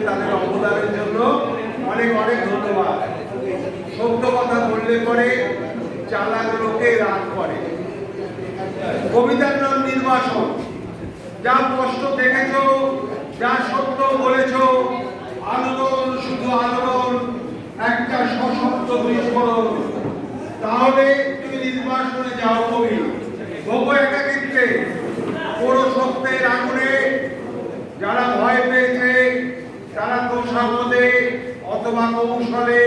তাদের অবদানের জন্য অনেক অনেক ধন্যবাদ। সত্য কথা বললে পরে চালাক লোকে রাগ করে। কবিতার নাম নির্বাসন। যা কষ্ট দেখেছ, যা সত্য বলেছ, আলোড়ন শুধু আলোড়ন, একটা সশব্দ বিস্ফোরণ। তাহলে তুমি নির্বাসনে যাও কবি, ভোগ একাকিত্বে, পুরো সত্যের আগুনে। যারা ভয় পেয়েছে তারা তোষামদে অথবা কৌশলে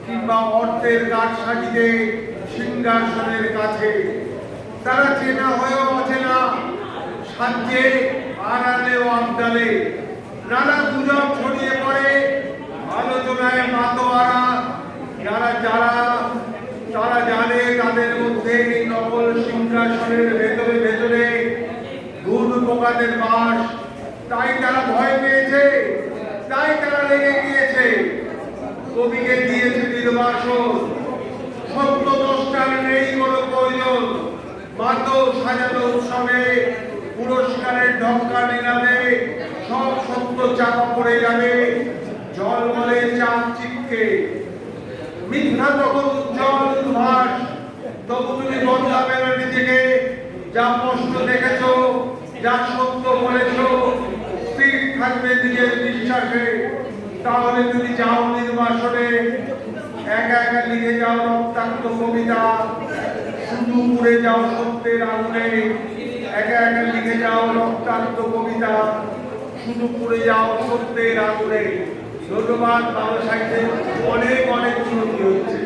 কিংবা অর্থের কারসাজিতে সিংহাসনের কাছে, তারা চেনা হয়েও অচেনা, সাজ্যে আড়ালে ও আবডালে নানা গুজব ছড়িয়ে পড়ে, আলোচনায় মাতোয়ারা। তারা জানে তাদের মধ্যে এই নকল সিংহাসনের ভেতরে ভেতরে ধূল পোকাদের বাস। তাই তারা ভয় পেয়েছে, তাই তারা লেগে গিয়েছে। কবিকে দিয়েছে নির্বাসন। সত্য দশটার নেই কোনো প্রয়োজন। মাতক সাজানো উৎসবে পুরস্কারের ঢক্কা নিলামে সব সত্য চাপা পড়ে যাবে জলমলে চাপ চিপকে। মিথ্যা তখন উজ্জ্বল উদ্ভাস, তবু তুমি বদলাবে না নিজেকে। যা কষ্ট দেখেছ, যা সত্য বলেছ, স্থির থাকবে নিজের বিশ্বাসে। তাহলে তুমি যাও নির্বাসনে, একা একা লিখে যাও রক্তাক্ত কবিতা, শুধু পুড়ে যাও সত্যের আগুনে। একা একা লিখে যাও রক্তাক্ত কবিতা, শুধু পুড়ে যাও সত্যের আগুনে। ধন্যবাদ। বাংলা সাহিত্যে অনেক অনেক উন্নতি হচ্ছে।